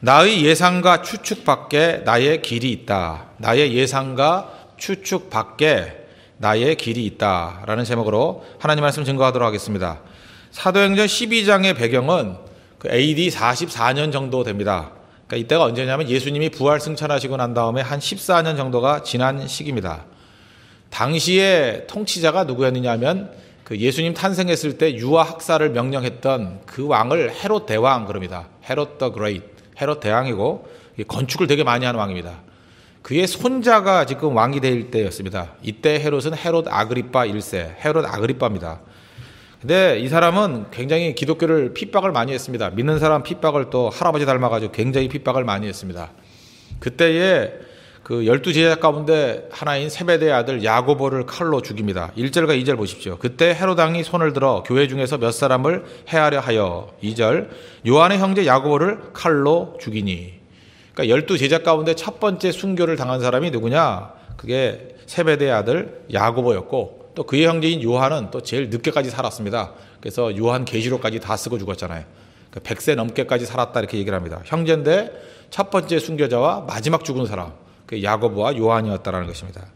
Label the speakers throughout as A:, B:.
A: 나의 예상과 추측 밖에 나의 길이 있다. 나의 예상과 추측 밖에 나의 길이 있다. 라는 제목으로 하나님 말씀 증거하도록 하겠습니다. 사도행전 12장의 배경은 AD 44년 정도 됩니다. 그러니까 이때가 언제냐면 예수님이 부활 승천하시고 난 다음에 한 14년 정도가 지난 시기입니다. 당시의 통치자가 누구였느냐 하면 그 예수님 탄생했을 때 유아 학살을 명령했던 그 왕을 헤롯 대왕 그럽니다. 헤롯 더 그레이트. 헤롯 대왕이고 건축을 되게 많이 하는 왕입니다. 그의 손자가 지금 왕이 될 때였습니다. 이때 헤롯은 헤롯 아그리파 1세, 헤롯 아그리파입니다. 근데 이 사람은 굉장히 기독교를 핍박을 많이 했습니다. 믿는 사람 핍박을 또 할아버지 닮아가지고 굉장히 핍박을 많이 했습니다. 그때에 그 12제자 가운데 하나인 세베대의 아들 야고보를 칼로 죽입니다. 1절과 2절 보십시오. 그때 헤롯 왕이 손을 들어 교회 중에서 몇 사람을 해하려 하여 2절 요한의 형제 야고보를 칼로 죽이니. 그러니까 12제자 가운데 첫 번째 순교를 당한 사람이 누구냐? 그게 세베대의 아들 야고보였고 또 그의 형제인 요한은 또 제일 늦게까지 살았습니다. 그래서 요한 계시록까지 다 쓰고 죽었잖아요. 그러니까 100세 넘게까지 살았다 이렇게 얘기를 합니다. 형제인데 첫 번째 순교자와 마지막 죽은 사람 그 야고보와 요한이었다라는 것입니다.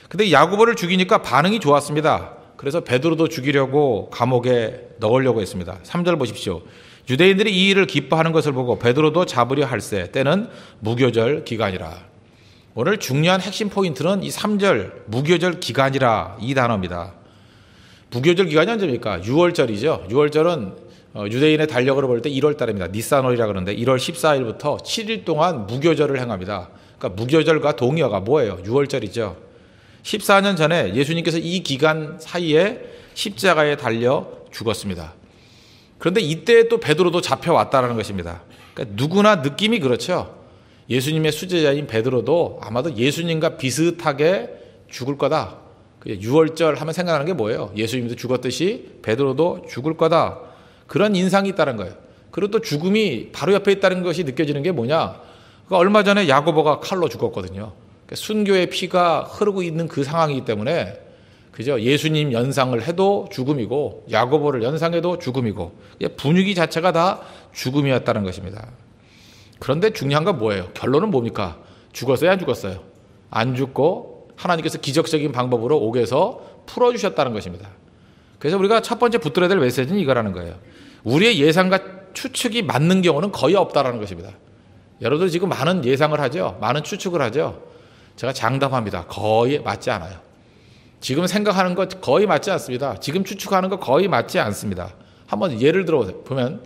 A: 근데 야고보를 죽이니까 반응이 좋았습니다. 그래서 베드로도 죽이려고 감옥에 넣으려고 했습니다. 3절 보십시오. 유대인들이 이 일을 기뻐하는 것을 보고 베드로도 잡으려 할세 때는 무교절 기간이라. 오늘 중요한 핵심 포인트는 이 3절 무교절 기간이라 이 단어입니다. 무교절 기간이 언제입니까? 6월절이죠. 6월절은 유대인의 달력으로 볼 때 1월 달입니다. 니산월이라 그러는데 1월 14일부터 7일 동안 무교절을 행합니다. 그러니까 무교절과 동의어가 뭐예요? 6월절이죠. 14년 전에 예수님께서 이 기간 사이에 십자가에 달려 죽었습니다. 그런데 이때 또 베드로도 잡혀왔다는 것입니다. 그러니까 누구나 느낌이 그렇죠. 예수님의 수제자인 베드로도 아마도 예수님과 비슷하게 죽을 거다. 6월절 하면 생각나는 게 뭐예요? 예수님도 죽었듯이 베드로도 죽을 거다. 그런 인상이 있다는 거예요. 그리고 또 죽음이 바로 옆에 있다는 것이 느껴지는 게 뭐냐? 그러니까 얼마 전에 야고보가 칼로 죽었거든요. 그러니까 순교의 피가 흐르고 있는 그 상황이기 때문에 그죠? 예수님 연상을 해도 죽음이고 야고보를 연상해도 죽음이고 분위기 자체가 다 죽음이었다는 것입니다. 그런데 중요한 건 뭐예요? 결론은 뭡니까? 죽었어요? 안 죽었어요? 안 죽고 하나님께서 기적적인 방법으로 옥에서 풀어주셨다는 것입니다. 그래서 우리가 첫 번째 붙들어야 될 메시지는 이거라는 거예요. 우리의 예상과 추측이 맞는 경우는 거의 없다라는 것입니다. 여러분들 지금 많은 예상을 하죠. 많은 추측을 하죠. 제가 장담합니다. 거의 맞지 않아요. 지금 생각하는 것 거의 맞지 않습니다. 지금 추측하는 것 거의 맞지 않습니다. 한번 예를 들어 보면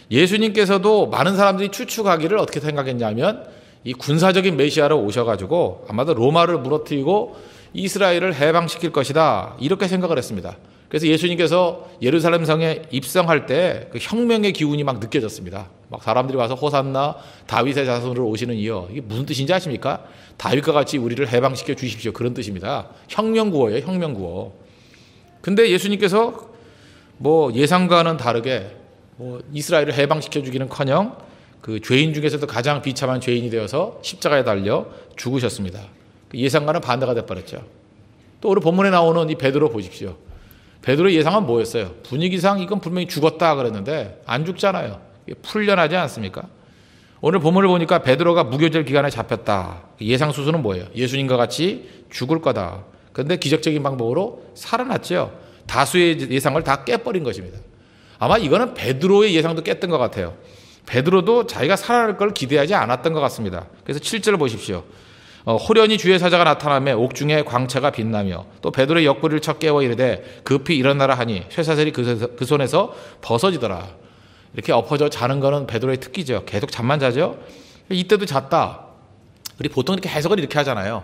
A: 예수님께서도 많은 사람들이 추측하기를 어떻게 생각했냐면 이 군사적인 메시아로 오셔가지고 아마도 로마를 무너뜨리고 이스라엘을 해방시킬 것이다. 이렇게 생각을 했습니다. 그래서 예수님께서 예루살렘 성에 입성할 때 그 혁명의 기운이 막 느껴졌습니다. 막 사람들이 와서 호산나 다윗의 자손으로 오시는 이여. 이게 무슨 뜻인지 아십니까? 다윗과 같이 우리를 해방시켜 주십시오. 그런 뜻입니다. 혁명구호예요. 혁명구호. 근데 예수님께서 뭐 예상과는 다르게 뭐 이스라엘을 해방시켜 주기는커녕 그 죄인 중에서도 가장 비참한 죄인이 되어서 십자가에 달려 죽으셨습니다. 예상과는 반대가 돼버렸죠. 또 오늘 본문에 나오는 이 베드로 보십시오. 베드로의 예상은 뭐였어요? 분위기상 이건 분명히 죽었다 그랬는데 안 죽잖아요. 풀려나지 않습니까? 오늘 본문을 보니까 베드로가 무교절 기간에 잡혔다. 예상 수순은 뭐예요? 예수님과 같이 죽을 거다. 그런데 기적적인 방법으로 살아났죠. 다수의 예상을 다 깨버린 것입니다. 아마 이거는 베드로의 예상도 깼던 것 같아요. 베드로도 자기가 살아날 걸 기대하지 않았던 것 같습니다. 그래서 7절 보십시오. 호련히 주의 사자가 나타나며 옥중에 광채가 빛나며 또 베드로의 옆구리를 쳐 깨워 이르되 급히 일어나라 하니 쇠사슬이 그 손에서 벗어지더라. 이렇게 엎어져 자는 거는 베드로의 특기죠. 계속 잠만 자죠. 이때도 잤다. 우리 보통 이렇게 해석을 이렇게 하잖아요.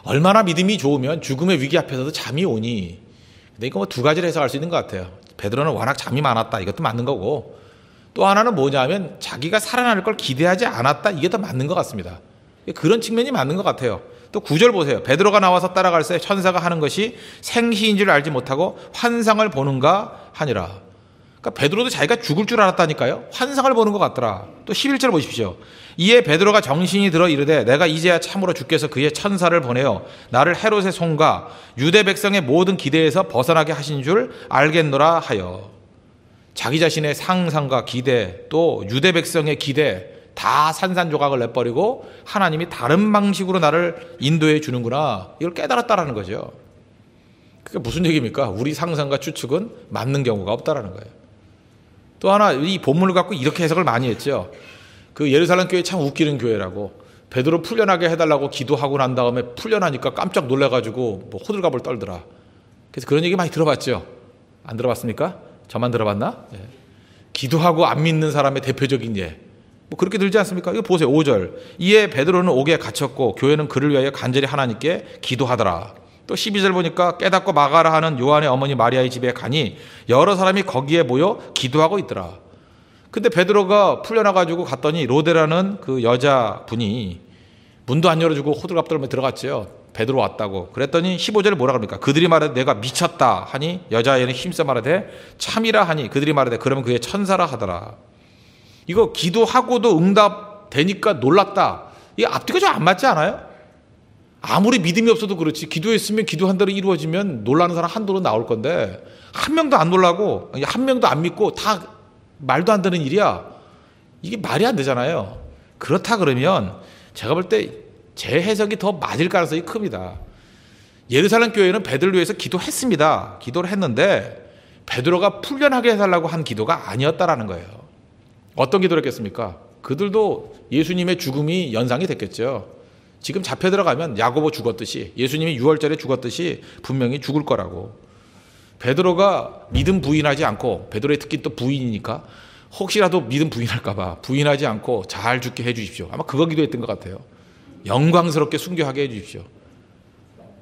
A: 얼마나 믿음이 좋으면 죽음의 위기 앞에서도 잠이 오니. 근데 이거 뭐 두 가지를 해석할 수 있는 것 같아요. 베드로는 워낙 잠이 많았다. 이것도 맞는 거고 또 하나는 뭐냐면 자기가 살아날 걸 기대하지 않았다. 이게 더 맞는 것 같습니다. 그런 측면이 맞는 것 같아요. 또 9절 보세요. 베드로가 나와서 따라갈새 천사가 하는 것이 생시인 줄 알지 못하고 환상을 보는가 하니라. 그러니까 베드로도 자기가 죽을 줄 알았다니까요. 환상을 보는 것 같더라. 또 11절 보십시오. 이에 베드로가 정신이 들어 이르되 내가 이제야 참으로 주께서 그의 천사를 보내어 나를 헤롯의 손과 유대 백성의 모든 기대에서 벗어나게 하신 줄 알겠노라 하여. 자기 자신의 상상과 기대 또 유대 백성의 기대 다 산산조각을 내버리고 하나님이 다른 방식으로 나를 인도해 주는구나, 이걸 깨달았다라는 거죠. 그게 무슨 얘기입니까? 우리 상상과 추측은 맞는 경우가 없다라는 거예요. 또 하나, 이 본문을 갖고 이렇게 해석을 많이 했죠. 그 예루살렘 교회 참 웃기는 교회라고, 베드로 풀려나게 해달라고 기도하고 난 다음에 풀려나니까 깜짝 놀라가지고 뭐 호들갑을 떨더라. 그래서 그런 얘기 많이 들어봤죠. 안 들어봤습니까? 저만 들어봤나? 예. 기도하고 안 믿는 사람의 대표적인 예. 뭐 그렇게 들지 않습니까? 이거 보세요. 5절. 이에 베드로는 옥에 갇혔고 교회는 그를 위하여 간절히 하나님께 기도하더라. 또 12절 보니까 깨닫고 마가라 하는 요한의 어머니 마리아의 집에 가니 여러 사람이 거기에 모여 기도하고 있더라. 근데 베드로가 풀려나가지고 갔더니 로데라는 그 여자분이 문도 안 열어주고 호들갑 떨며 들어갔죠. 베드로 왔다고. 그랬더니 15절에 뭐라 그럽니까? 그들이 말하되 내가 미쳤다 하니 여자애는 힘써 말하되 참이라 하니 그들이 말하되 그러면 그의 천사라 하더라. 이거 기도하고도 응답되니까 놀랐다. 이게 앞뒤가 좀 안 맞지 않아요? 아무리 믿음이 없어도 그렇지, 기도했으면 기도한 대로 이루어지면 놀라는 사람 한도로 나올 건데 한 명도 안 놀라고 한 명도 안 믿고 다 말도 안 되는 일이야. 이게 말이 안 되잖아요. 그렇다 그러면 제가 볼 때 제 해석이 더 맞을 가능성이 큽니다. 예루살렘 교회는 베드로를 위해서 기도했습니다. 기도를 했는데 베드로가 풀려나게 해달라고 한 기도가 아니었다라는 거예요. 어떤 기도를 했겠습니까? 그들도 예수님의 죽음이 연상이 됐겠죠. 지금 잡혀 들어가면 야고보 죽었듯이, 예수님이 6월절에 죽었듯이 분명히 죽을 거라고. 베드로가 믿음 부인하지 않고, 베드로의 특기 또 부인이니까 혹시라도 믿음 부인할까 봐 부인하지 않고 잘 죽게 해 주십시오. 아마 그거 기도했던 것 같아요. 영광스럽게 순교하게 해 주십시오.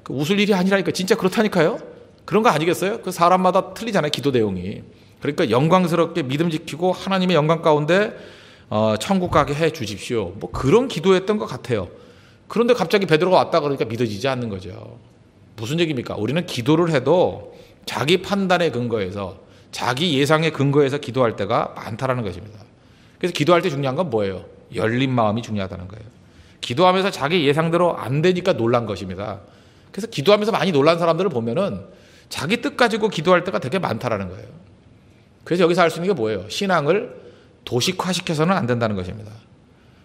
A: 그 웃을 일이 아니라니까, 진짜 그렇다니까요. 그런 거 아니겠어요? 그 사람마다 틀리잖아요, 기도 내용이. 그러니까 영광스럽게 믿음 지키고 하나님의 영광 가운데 천국 가게 해 주십시오. 뭐 그런 기도했던 것 같아요. 그런데 갑자기 베드로가 왔다 그러니까 믿어지지 않는 거죠. 무슨 얘기입니까? 우리는 기도를 해도 자기 판단에 근거해서, 자기 예상에 근거해서 기도할 때가 많다라는 것입니다. 그래서 기도할 때 중요한 건 뭐예요? 열린 마음이 중요하다는 거예요. 기도하면서 자기 예상대로 안 되니까 놀란 것입니다. 그래서 기도하면서 많이 놀란 사람들을 보면은 자기 뜻 가지고 기도할 때가 되게 많다라는 거예요. 그래서 여기서 알 수 있는 게 뭐예요? 신앙을 도식화시켜서는 안 된다는 것입니다.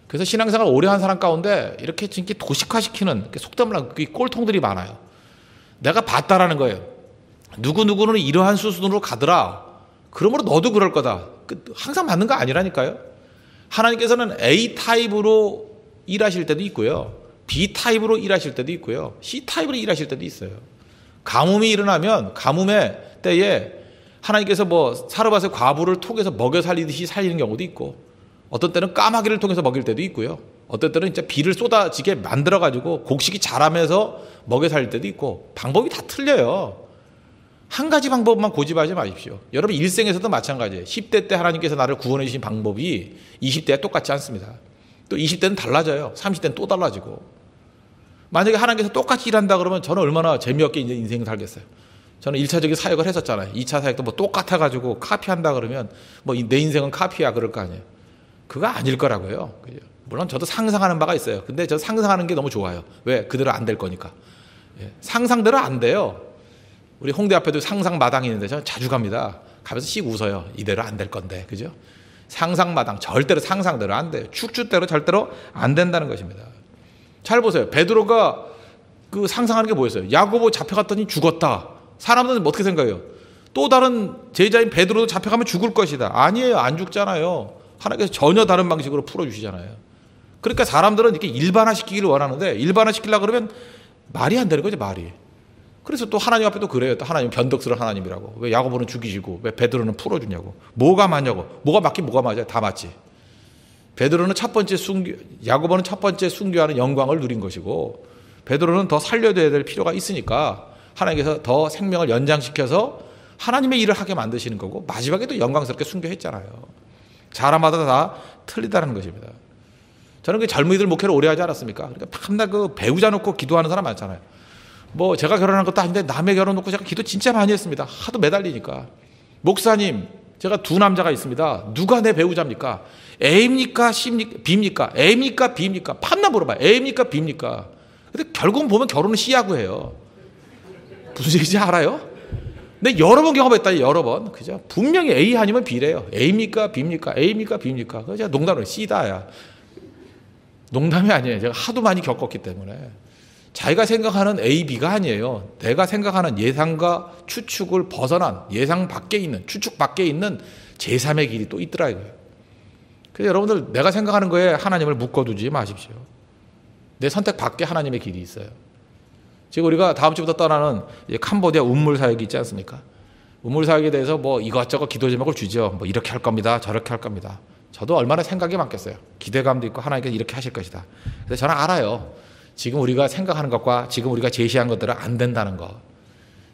A: 그래서 신앙생활 오래 한 사람 가운데 이렇게 도식화시키는 속담을 하는 꼴통들이 많아요. 내가 봤다라는 거예요. 누구누구는 이러한 수순으로 가더라. 그러므로 너도 그럴 거다. 항상 맞는 거 아니라니까요. 하나님께서는 A타입으로 일하실 때도 있고요. B타입으로 일하실 때도 있고요. C타입으로 일하실 때도 있어요. 가뭄이 일어나면 가뭄의 때에 하나님께서 뭐 사르밧의 과부를 통해서 먹여 살리듯이 살리는 경우도 있고, 어떤 때는 까마귀를 통해서 먹일 때도 있고요. 어떤 때는 진짜 비를 쏟아지게 만들어가지고 곡식이 자라면서 먹여 살릴 때도 있고, 방법이 다 틀려요. 한 가지 방법만 고집하지 마십시오. 여러분 일생에서도 마찬가지예요. 10대 때 하나님께서 나를 구원해 주신 방법이 20대에 똑같지 않습니다. 또 20대는 달라져요. 30대는 또 달라지고. 만약에 하나님께서 똑같이 일한다 그러면 저는 얼마나 재미없게 이제 인생을 살겠어요. 저는 1차적인 사역을 했었잖아요. 2차 사역도 뭐 똑같아가지고 카피한다 그러면 뭐 내 인생은 카피야 그럴 거 아니에요. 그거 아닐 거라고요. 물론 저도 상상하는 바가 있어요. 근데 저 상상하는 게 너무 좋아요. 왜? 그대로 안 될 거니까. 상상대로 안 돼요. 우리 홍대 앞에도 상상마당이 있는데 저는 자주 갑니다. 가면서 씩 웃어요. 이대로 안 될 건데. 그죠? 상상마당. 절대로 상상대로 안 돼요. 축주대로 절대로 안 된다는 것입니다. 잘 보세요. 베드로가 그 상상하는 게 뭐였어요? 야고보 잡혀갔더니 죽었다. 사람들은 어떻게 생각해요? 또 다른 제자인 베드로도 잡혀가면 죽을 것이다. 아니에요. 안 죽잖아요. 하나님께서 전혀 다른 방식으로 풀어주시잖아요. 그러니까 사람들은 이렇게 일반화시키기를 원하는데, 일반화시키려고 그러면 말이 안 되는 거죠, 말이. 그래서 또 하나님 앞에 또 그래요. 또 하나님 변덕스러운 하나님이라고. 왜 야고보는 죽이시고 왜 베드로는 풀어주냐고. 뭐가 맞냐고. 뭐가 맞긴 뭐가 맞아요. 다 맞지. 베드로는 야고보는 첫 번째 순교하는 영광을 누린 것이고, 베드로는 더 살려줘야 될 필요가 있으니까 하나님께서 더 생명을 연장시켜서 하나님의 일을 하게 만드시는 거고, 마지막에도 영광스럽게 순교했잖아요. 사람마다 다 틀리다는 것입니다. 저는 그 젊은이들 목회를 오래 하지 않았습니까? 그러니까 밤낮 그 배우자 놓고 기도하는 사람 많잖아요. 뭐 제가 결혼한 것도 아닌데 남의 결혼 놓고 제가 기도 진짜 많이 했습니다. 하도 매달리니까. 목사님, 제가 두 남자가 있습니다. 누가 내 배우자입니까? A입니까? B입니까? A입니까? B입니까? 판나 물어봐요. A입니까? B입니까? 근데 결국은 보면 결혼은 C하고 해요. 무슨 얘기인지 알아요? 근데 여러 번 경험했다, 여러 번. 그죠? 분명히 A 아니면 B래요. A입니까? B입니까? A입니까? B입니까? 그죠? 농담으로 C다야. 농담이 아니에요. 제가 하도 많이 겪었기 때문에. 자기가 생각하는 A, B가 아니에요. 내가 생각하는 예상과 추측을 벗어난 예상 밖에 있는, 추측 밖에 있는 제3의 길이 또 있더라 이거예요. 그래서 여러분들 내가 생각하는 거에 하나님을 묶어두지 마십시오. 내 선택 밖에 하나님의 길이 있어요. 지금 우리가 다음 주부터 떠나는 캄보디아 운물 사역이 있지 않습니까? 운물 사역에 대해서 뭐 이것저것 기도 제목을 주죠. 뭐 이렇게 할 겁니다. 저렇게 할 겁니다. 저도 얼마나 생각이 많겠어요. 기대감도 있고 하나님께서 이렇게 하실 것이다. 그래서 저는 알아요. 지금 우리가 생각하는 것과 지금 우리가 제시한 것들은 안 된다는 거.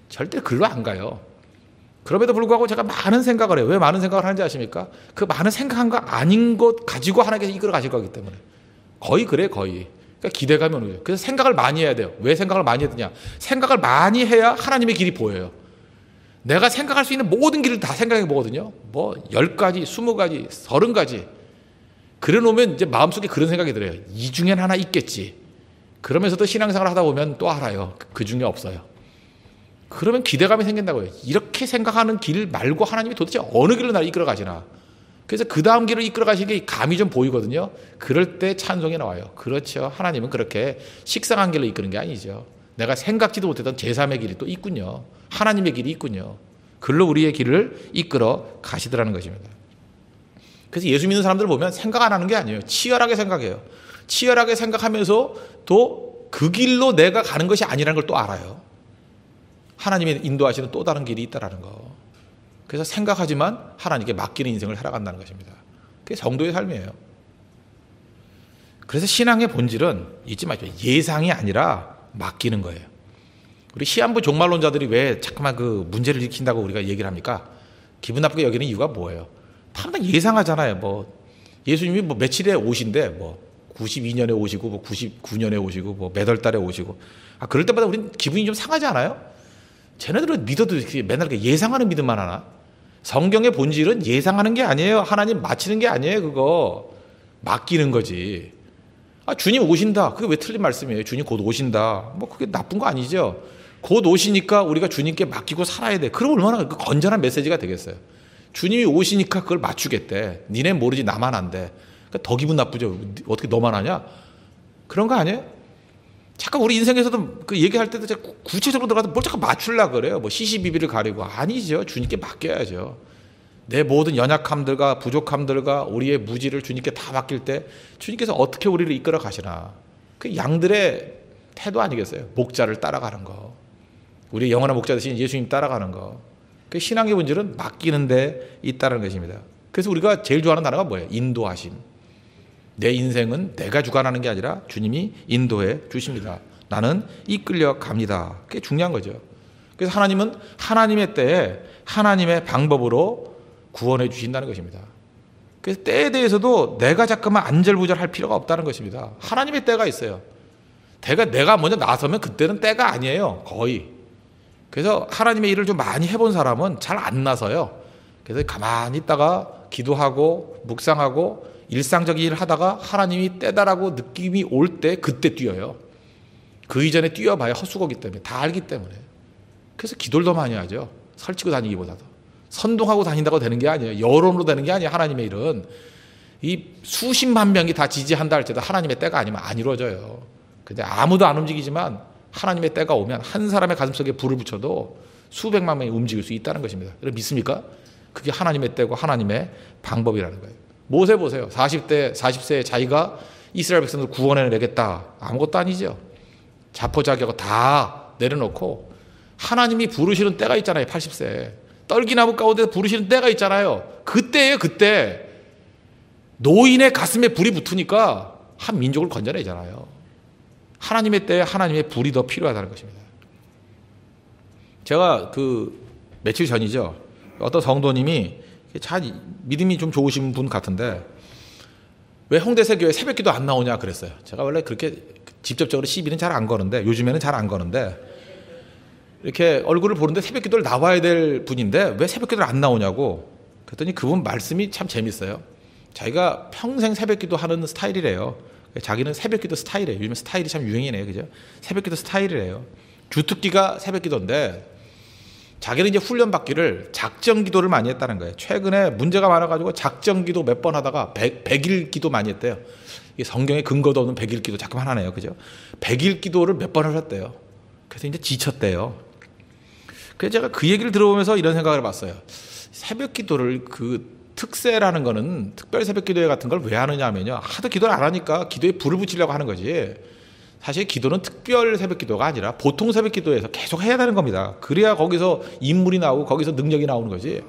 A: 절대 글로 안 가요. 그럼에도 불구하고 제가 많은 생각을 해요. 왜 많은 생각을 하는지 아십니까? 그 많은 생각한 거 아닌 것 가지고 하나님께서 이끌어 가실 거기 때문에. 거의 그래, 거의. 그러니까 기대감이 오는 거예요. 그래서 생각을 많이 해야 돼요. 왜 생각을 많이 해야 되냐? 생각을 많이 해야 하나님의 길이 보여요. 내가 생각할 수 있는 모든 길을 다 생각해 보거든요. 뭐 10가지, 20가지, 30가지. 그래 놓으면 이제 마음속에 그런 생각이 들어요. 이 중엔 하나 있겠지. 그러면서도 신앙생활을 하다 보면 또 알아요. 그 중에 없어요. 그러면 기대감이 생긴다고요. 이렇게 생각하는 길 말고 하나님이 도대체 어느 길로 나를 이끌어 가시나. 그래서 그 다음 길을 이끌어 가시는 게 감이 좀 보이거든요. 그럴 때 찬송이 나와요. 그렇죠. 하나님은 그렇게 식상한 길로 이끄는 게 아니죠. 내가 생각지도 못했던 제3의 길이 또 있군요. 하나님의 길이 있군요. 글로 우리의 길을 이끌어 가시더라는 것입니다. 그래서 예수 믿는 사람들 보면 생각 안 하는 게 아니에요. 치열하게 생각해요. 치열하게 생각하면서 또 그 길로 내가 가는 것이 아니라는 걸 또 알아요. 하나님의 인도하시는 또 다른 길이 있다는 거. 그래서 생각하지만 하나님께 맡기는 인생을 살아간다는 것입니다. 그게 성도의 삶이에요. 그래서 신앙의 본질은 잊지 마십시오. 예상이 아니라 맡기는 거예요. 우리 시한부 종말론자들이 왜 자꾸만 그 문제를 일으킨다고 우리가 얘기를 합니까? 기분 나쁘게 여기는 이유가 뭐예요? 항상 예상하잖아요. 뭐 예수님이 뭐 며칠에 오신대, 뭐 92년에 오시고, 뭐 99년에 오시고, 뭐 몇 월 달에 오시고. 그럴 때마다 우리는 기분이 좀 상하지 않아요? 쟤네들은 믿어도 맨날 예상하는 믿음만 하나? 성경의 본질은 예상하는 게 아니에요. 하나님 마치는 게 아니에요. 그거 맡기는 거지. 주님 오신다. 그게 왜 틀린 말씀이에요? 주님 곧 오신다. 뭐 그게 나쁜 거 아니죠. 곧 오시니까 우리가 주님께 맡기고 살아야 돼. 그럼 얼마나 건전한 메시지가 되겠어요. 주님이 오시니까 그걸 맞추겠대. 니네 모르지 나만 안돼. 그러니까 더 기분 나쁘죠. 어떻게 너만 하냐? 그런 거 아니에요? 잠깐 우리 인생에서도 그 얘기할 때도 구체적으로 들어가서 뭘 자꾸 맞추려고 그래요. 뭐 시시비비를 가리고. 아니죠. 주님께 맡겨야죠. 내 모든 연약함들과 부족함들과 우리의 무지를 주님께 다 맡길 때 주님께서 어떻게 우리를 이끌어 가시나. 그 양들의 태도 아니겠어요? 목자를 따라가는 거. 우리 영원한 목자 되신 예수님 따라가는 거. 그 신앙의 본질은 맡기는 데 있다는 것입니다. 그래서 우리가 제일 좋아하는 단어가 뭐예요? 인도하심. 내 인생은 내가 주관하는 게 아니라 주님이 인도해 주십니다. 나는 이끌려 갑니다. 그게 중요한 거죠. 그래서 하나님은 하나님의 때에 하나님의 방법으로 구원해 주신다는 것입니다. 그래서 때에 대해서도 내가 자꾸만 안절부절할 필요가 없다는 것입니다. 하나님의 때가 있어요. 내가 먼저 나서면 그때는 때가 아니에요. 거의. 그래서 하나님의 일을 좀 많이 해본 사람은 잘 안 나서요. 그래서 가만히 있다가 기도하고 묵상하고 일상적인 일을 하다가 하나님이 때다라고 느낌이 올 때 그때 뛰어요. 그 이전에 뛰어봐야 헛수고기 때문에 다 알기 때문에. 그래서 기도를 더 많이 하죠. 설치고 다니기보다도. 선동하고 다닌다고 되는 게 아니에요. 여론으로 되는 게 아니에요. 하나님의 일은. 이 수십만 명이 다 지지한다 할지라도 하나님의 때가 아니면 안 이루어져요. 근데 아무도 안 움직이지만 하나님의 때가 오면 한 사람의 가슴속에 불을 붙여도 수백만 명이 움직일 수 있다는 것입니다. 여러분 믿습니까? 그게 하나님의 때고 하나님의 방법이라는 거예요. 모세 보세요. 40세에 자기가 이스라엘 백성들을 구원해내겠다. 아무것도 아니죠. 자포자기하고 다 내려놓고 하나님이 부르시는 때가 있잖아요. 80세. 떨기나무 가운데 부르시는 때가 있잖아요. 그때예요. 그때. 노인의 가슴에 불이 붙으니까 한 민족을 건져내잖아요. 하나님의 때에 하나님의 불이 더 필요하다는 것입니다. 제가 며칠 전이죠. 어떤 성도님이 잘 믿음이 좀 좋으신 분 같은데 왜 홍대새교회 새벽기도 안 나오냐 그랬어요. 제가 원래 그렇게 직접적으로 시비는 잘 안 거는데 요즘에는 잘 안 거는데 이렇게 얼굴을 보는데 새벽기도를 나와야 될 분인데 왜 새벽기도를 안 나오냐고 그랬더니 그분 말씀이 참 재밌어요. 자기가 평생 새벽기도 하는 스타일이래요. 자기는 새벽기도 스타일이에요. 요즘 스타일이 참 유행이네요. 그죠? 새벽기도 스타일이래요. 주특기가 새벽기도인데 자기는 이제 훈련 받기를 작정 기도를 많이 했다는 거예요. 최근에 문제가 많아가지고 작정 기도 몇 번 하다가 100일 기도 많이 했대요. 이게 성경에 근거도 없는 100일 기도 잠깐만 하네요. 그죠? 100일 기도를 몇 번 하셨대요. 그래서 이제 지쳤대요. 그래서 제가 그 얘기를 들어보면서 이런 생각을 해봤어요. 새벽 기도를 그 특세라는 거는 특별 새벽 기도회 같은 걸 왜 하느냐 하면요. 하도 기도를 안 하니까 기도에 불을 붙이려고 하는 거지. 사실 기도는 특별 새벽 기도가 아니라 보통 새벽 기도에서 계속 해야 되는 겁니다. 그래야 거기서 인물이 나오고 거기서 능력이 나오는 거지.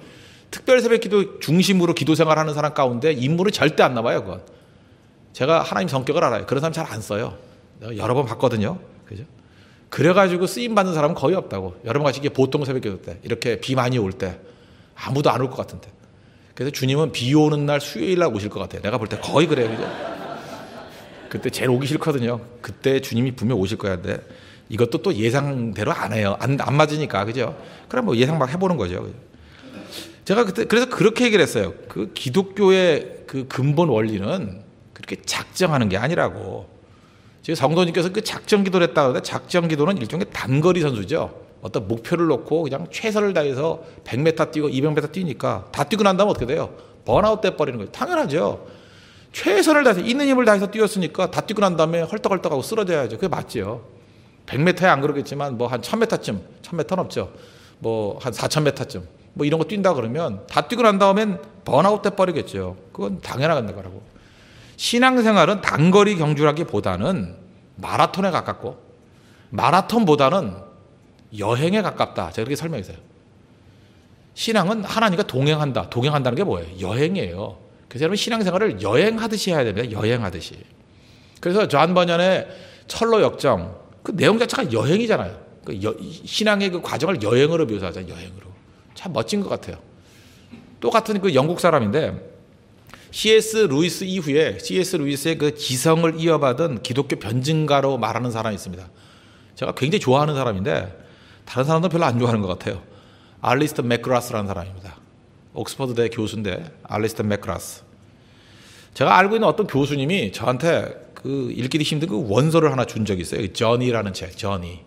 A: 특별 새벽 기도 중심으로 기도 생활하는 사람 가운데 인물은 절대 안 나와요. 그건. 제가 하나님 성격을 알아요. 그런 사람 잘 안 써요. 여러 번 봤거든요. 그죠? 그래가지고 쓰임 받는 사람은 거의 없다고. 여러분 같이 이게 보통 새벽 기도 때 이렇게 비 많이 올 때 아무도 안 올 것 같은데. 그래서 주님은 비 오는 날 수요일 날 오실 것 같아요. 내가 볼 때 거의 그래요. 그죠? 그때 제일 오기 싫거든요. 그때 주님이 분명 오실 거야. 근데 이것도 또 예상대로 안 해요. 안 맞으니까. 그죠? 그럼 뭐 예상 막 해보는 거죠. 제가 그때 그래서 그렇게 얘기를 했어요. 그 기독교의 그 근본 원리는 그렇게 작정하는 게 아니라고. 지금 성도님께서 그 작정 기도를 했다 그러는데 작정 기도는 일종의 단거리 선수죠. 어떤 목표를 놓고 그냥 최선을 다해서 100m 뛰고 200m 뛰니까 다 뛰고 난 다음에 어떻게 돼요? 번아웃 돼버리는 거예요. 당연하죠. 최선을 다해서 있는 힘을 다해서 뛰었으니까 다 뛰고 난 다음에 헐떡헐떡하고 쓰러져야죠. 그게 맞지요. 100m에 안 그러겠지만 뭐 한 1000m쯤, 1000m는 없죠. 뭐 한 4000m쯤 뭐 이런 거 뛴다 그러면 다 뛰고 난 다음엔 번아웃 돼버리겠죠. 그건 당연한 거라고. 신앙생활은 단거리 경주라기보다는 마라톤에 가깝고 마라톤보다는 여행에 가깝다. 제가 그렇게 설명했어요. 신앙은 하나님과 동행한다. 동행한다는 게 뭐예요? 여행이에요. 그래서 여러분 신앙생활을 여행하듯이 해야 됩니다. 여행하듯이. 그래서 존 버년의 철로 역정 그 내용 자체가 여행이잖아요. 신앙의 그 과정을 여행으로 묘사하잖아요. 여행으로. 참 멋진 것 같아요. 똑같은 그 영국 사람인데 C.S. 루이스 이후에 C.S. 루이스의 그 지성을 이어받은 기독교 변증가로 말하는 사람이 있습니다. 제가 굉장히 좋아하는 사람인데 다른 사람도 별로 안 좋아하는 것 같아요. 알리스터 맥그라스라는 사람입니다. 옥스퍼드대 교수인데 알리스터 맥그라스. 제가 알고 있는 어떤 교수님이 저한테 그 읽기도 힘든 그 원서를 하나 준 적이 있어요. 저니라는 책, 저니.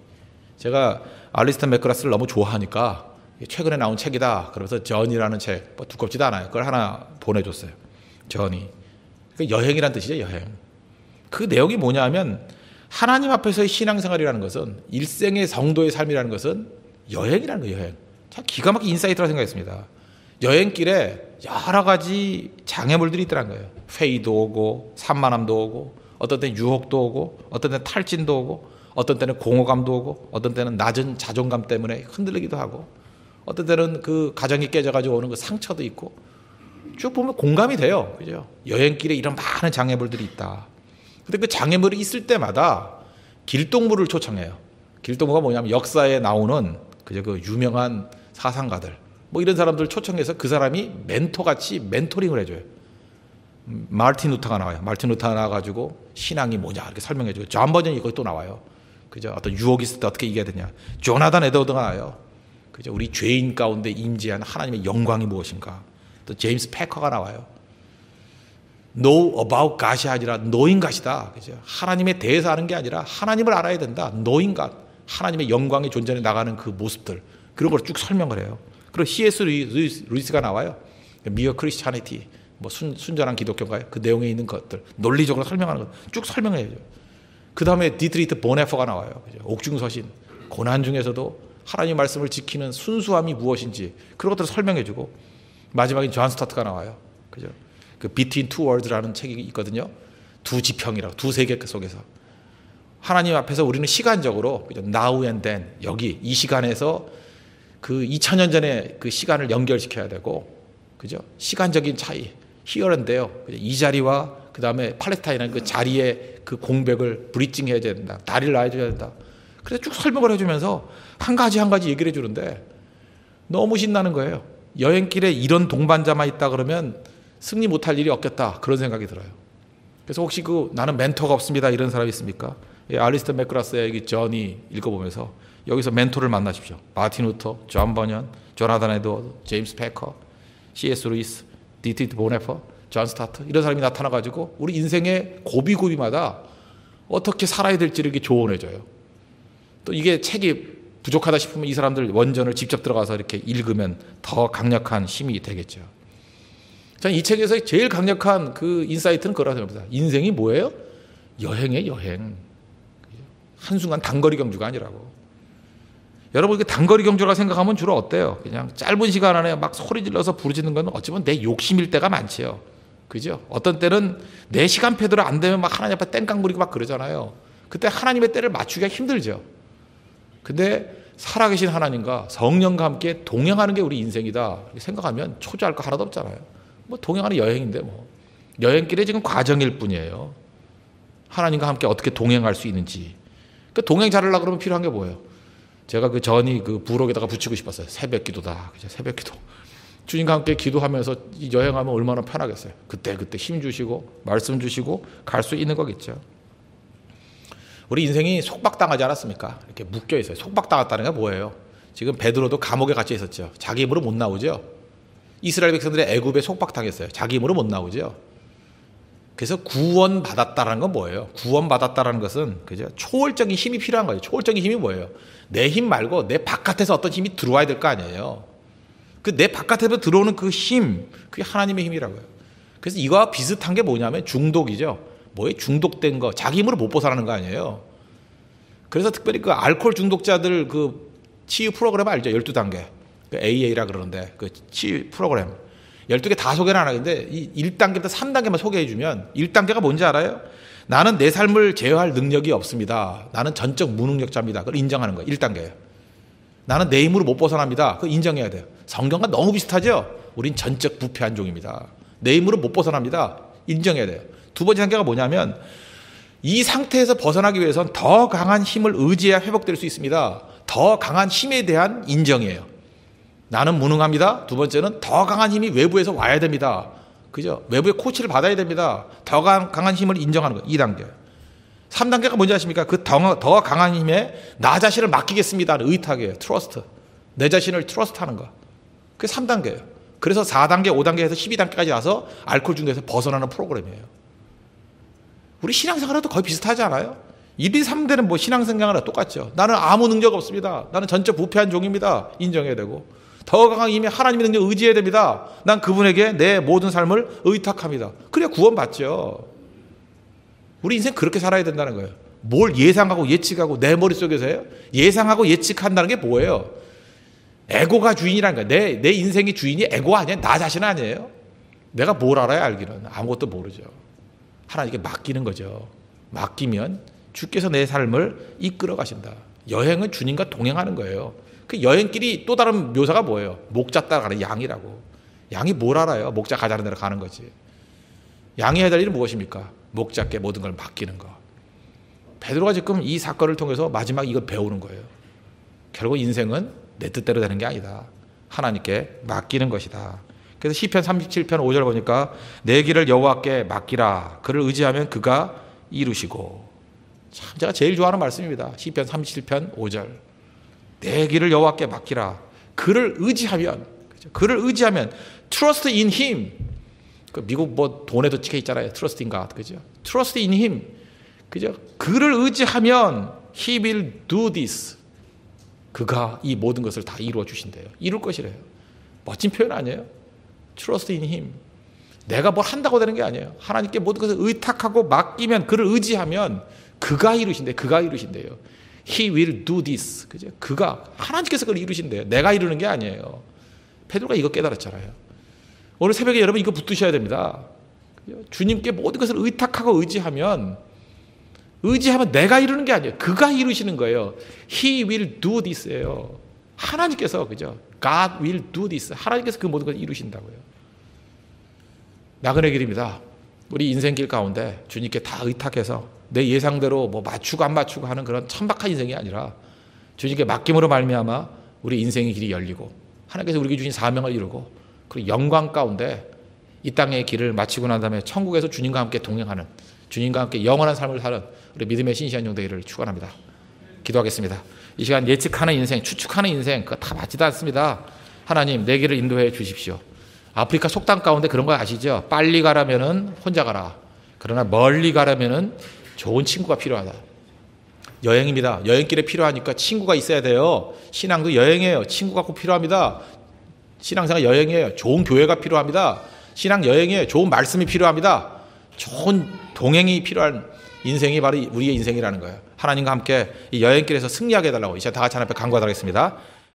A: 제가 알리스터 맥그라스를 너무 좋아하니까 최근에 나온 책이다. 그러면서 저니라는 책, 뭐 두껍지도 않아요. 그걸 하나 보내줬어요. 저니. 그러니까 여행이란 뜻이죠, 여행. 그 내용이 뭐냐 하면 하나님 앞에서의 신앙생활이라는 것은 일생의 성도의 삶이라는 것은 여행이라는 거예요. 여행. 참 기가 막힌 인사이트라고 생각했습니다. 여행길에 여러 가지 장애물들이 있더란 거예요. 회의도 오고 산만함도 오고 어떤 때는 유혹도 오고 어떤 때는 탈진도 오고 어떤 때는 공허감도 오고 어떤 때는 낮은 자존감 때문에 흔들리기도 하고 어떤 때는 그 가정이 깨져가지고 오는 그 상처도 있고 쭉 보면 공감이 돼요. 그죠? 여행길에 이런 많은 장애물들이 있다. 근데 그 장애물이 있을 때마다 길동무를 초청해요. 길동무가 뭐냐면 역사에 나오는 그저 그 유명한 사상가들 뭐 이런 사람들 초청해서 그 사람이 멘토같이 멘토링을 해줘요. 마르틴 루터가 나와요. 마르틴 루터가 나와가지고 신앙이 뭐냐 이렇게 설명해줘요. 존 버전이 거기 또 나와요. 그죠? 어떤 유혹이 있을 때 어떻게 이겨야 되냐. 조나단 에드워드가 나와요. 그죠? 우리 죄인 가운데 임재한 하나님의 영광이 무엇인가. 또 제임스 패커가 나와요. Know about God이 아니라 knowing God이다. 그죠? 하나님에 대해서 아는 게 아니라 하나님을 알아야 된다. knowing God. 하나님의 영광의 존재에 나가는 그 모습들. 그런 걸 쭉 설명을 해요. 그리고 C.S. 루이스가 나와요. Mere Christianity. 뭐 순전한 기독교인가요? 그 내용에 있는 것들. 논리적으로 설명하는 것. 쭉 설명해요. 그 다음에 디트리트 보네퍼가 나와요. 그죠? 옥중서신. 고난 중에서도 하나님의 말씀을 지키는 순수함이 무엇인지 그런 것들을 설명해주고 마지막에 존 스타트가 나와요. 그죠? 그 Between Two Worlds라는 책이 있거든요. 두 지평이라고 두 세계 속에서 하나님 앞에서 우리는 시간적으로 그죠? Now and then 여기 이 시간에서 그 2000년 전에 그 시간을 연결시켜야 되고 그죠? 시간적인 차이 here and there 그죠? 이 자리와 그 다음에 팔레스타인이라는 그 자리의 그 공백을 브리징해야 된다. 다리를 놔줘야 된다. 그래서 쭉 설명을 해주면서 한 가지 얘기를 해주는데 너무 신나는 거예요. 여행길에 이런 동반자만 있다 그러면 승리 못할 일이 없겠다 그런 생각이 들어요. 그래서 혹시 그 나는 멘토가 없습니다 이런 사람이 있습니까? 예, 알리스터 맥그라스의 여기 저니 읽어보면서 여기서 멘토를 만나십시오. 마틴 루터, 존 버년, 조나단 에드워드, 제임스 패커, C.S. 루이스, 디트리트 보네퍼, 존 스타트 이런 사람이 나타나가지고 우리 인생의 고비고비마다 어떻게 살아야 될지를 이렇게 조언해줘요. 또 이게 책이 부족하다 싶으면 이 사람들 원전을 직접 들어가서 이렇게 읽으면 더 강력한 힘이 되겠죠. 저는 이 책에서 제일 강력한 그 인사이트는 그거라고 생각합니다. 인생이 뭐예요? 여행이에요, 여행. 한순간 단거리 경주가 아니라고. 여러분, 이게 단거리 경주라고 생각하면 주로 어때요? 그냥 짧은 시간 안에 막 소리 질러서 부르짖는 건 어찌보면 내 욕심일 때가 많지요. 그죠? 어떤 때는 내 시간표대로 안 되면 막 하나님 앞에 땡깡 부리고 막 그러잖아요. 그때 하나님의 때를 맞추기가 힘들죠. 근데 살아계신 하나님과 성령과 함께 동행하는 게 우리 인생이다 이렇게 생각하면 초조할 거 하나도 없잖아요. 뭐 동행하는 여행인데 뭐 여행길에 지금 과정일 뿐이에요. 하나님과 함께 어떻게 동행할 수 있는지. 그 동행 잘하려고 그러면 필요한 게 뭐예요? 제가 그 전이 그 부록에다가 붙이고 싶었어요. 새벽 기도다. 그죠? 새벽 기도. 주님과 함께 기도하면서 여행하면 얼마나 편하겠어요. 그때 힘 주시고 말씀 주시고 갈 수 있는 거겠죠. 우리 인생이 속박당하지 않았습니까? 이렇게 묶여 있어요. 속박당했다는 게 뭐예요? 지금 베드로도 감옥에 갇혀 있었죠. 자기 힘으로 못 나오죠. 이스라엘 백성들이 애굽에 속박당했어요. 자기 힘으로 못 나오죠. 그래서 구원받았다라는 건 뭐예요? 구원받았다라는 것은 그죠? 초월적인 힘이 필요한 거예요. 초월적인 힘이 뭐예요? 내 힘 말고 내 바깥에서 어떤 힘이 들어와야 될 거 아니에요. 그 내 바깥에서 들어오는 그 힘, 그게 하나님의 힘이라고요. 그래서 이거와 비슷한 게 뭐냐면 중독이죠. 뭐에 중독된 거, 자기 힘으로 못 벗어나는 거 아니에요. 그래서 특별히 그 알코올 중독자들 그 치유 프로그램 알죠? 12단계. 그 AA라 그러는데 그 치유 프로그램. 12개 다 소개는 안 하는데 이 1단계부터 3단계만 소개해 주면 1단계가 뭔지 알아요? 나는 내 삶을 제어할 능력이 없습니다. 나는 전적 무능력자입니다. 그걸 인정하는 거예요. 1단계예요. 나는 내 힘으로 못 벗어납니다. 그걸 인정해야 돼요. 성경과 너무 비슷하죠? 우린 전적 부패한 종입니다. 내 힘으로 못 벗어납니다. 인정해야 돼요. 두 번째 단계가 뭐냐면 이 상태에서 벗어나기 위해서는 더 강한 힘을 의지해야 회복될 수 있습니다. 더 강한 힘에 대한 인정이에요. 나는 무능합니다. 두 번째는 더 강한 힘이 외부에서 와야 됩니다. 그죠? 외부의 코치를 받아야 됩니다. 더 강한 힘을 인정하는 거예요. 2단계. 3단계가 뭔지 아십니까? 그 더 강한 힘에 나 자신을 맡기겠습니다. 의탁이에요. 트러스트. 내 자신을 트러스트하는 거. 그게 3단계예요. 그래서 4단계, 5단계에서 12단계까지 와서 알코올 중독에서 벗어나는 프로그램이에요. 우리 신앙생활도 거의 비슷하지 않아요? 1, 2, 3대는 뭐 신앙생활과 똑같죠. 나는 아무 능력 없습니다. 나는 전적 부패한 종입니다. 인정해야 되고. 더 강한 힘이 하나님의 능력 의지해야 됩니다. 난 그분에게 내 모든 삶을 의탁합니다. 그래야 구원받죠. 우리 인생 그렇게 살아야 된다는 거예요. 뭘 예상하고 예측하고 내 머릿속에서요? 예상하고 예측한다는 게 뭐예요? 에고가 주인이라는 거예요. 내 인생의 주인이 에고 아니에요? 나 자신 아니에요? 내가 뭘 알아야 알기는? 아무것도 모르죠. 하나님께 맡기는 거죠. 맡기면 주께서 내 삶을 이끌어 가신다. 여행은 주님과 동행하는 거예요. 그 여행길이 또 다른 묘사가 뭐예요? 목자 따라가는 양이라고. 양이 뭘 알아요? 목자 가자는 데로 가는 거지. 양이 해야 될 일은 무엇입니까? 목자께 모든 걸 맡기는 거. 베드로가 지금 이 사건을 통해서 마지막 이걸 배우는 거예요. 결국 인생은 내 뜻대로 되는 게 아니다. 하나님께 맡기는 것이다. 그래서 시편 37편 5절 보니까 내 길을 여호와께 맡기라. 그를 의지하면 그가 이루시고. 참 제가 제일 좋아하는 말씀입니다. 시편 37편 5절. 내 길을 여호와께 맡기라. 그를 의지하면, 그를 의지하면, trust in him. 그 미국 뭐 돈에도 찍혀 있잖아요. trust in God, 그죠? trust in him, 그죠? 그를 의지하면 he will do this. 그가 이 모든 것을 다 이루어 주신대요. 이룰 것이래요. 멋진 표현 아니에요? trust in him. 내가 뭘 한다고 되는 게 아니에요. 하나님께 모든 것을 의탁하고 맡기면, 그를 의지하면 그가 이루신대요. 그가 이루신대요. He will do this. 그죠? 그가, 하나님께서 그걸 이루신대요. 내가 이루는 게 아니에요. 베드로가 이거 깨달았잖아요. 오늘 새벽에 여러분 이거 붙드셔야 됩니다. 주님께 모든 것을 의탁하고 의지하면 내가 이루는 게 아니에요. 그가 이루시는 거예요. He will do this예요. 하나님께서, 그죠? God will do this. 하나님께서 그 모든 것을 이루신다고요. 나그네 길입니다. 우리 인생길 가운데 주님께 다 의탁해서 내 예상대로 뭐 맞추고 안 맞추고 하는 그런 천박한 인생이 아니라 주님께 맡김으로 말미암아 우리 인생의 길이 열리고 하나님께서 우리에게 주신 사명을 이루고 그리고 영광 가운데 이 땅의 길을 마치고 난 다음에 천국에서 주님과 함께 동행하는, 주님과 함께 영원한 삶을 사는 우리 믿음의 신실한 영되기를 축원합니다. 기도하겠습니다. 이 시간 예측하는 인생, 추측하는 인생 그거 다 맞지도 않습니다. 하나님 내 길을 인도해 주십시오. 아프리카 속담 가운데 그런 거 아시죠? 빨리 가라면은 혼자 가라. 그러나 멀리 가라면은 좋은 친구가 필요하다. 여행입니다. 여행길에 필요하니까 친구가 있어야 돼요. 신앙도 여행이에요. 친구가 꼭 필요합니다. 신앙생활 여행이에요. 좋은 교회가 필요합니다. 신앙 여행이에요. 좋은 말씀이 필요합니다. 좋은 동행이 필요한 인생이 바로 우리의 인생이라는 거예요. 하나님과 함께 이 여행길에서 승리하게 해달라고 이제 다 같이 하나님 앞에 간구하도록 하겠습니다.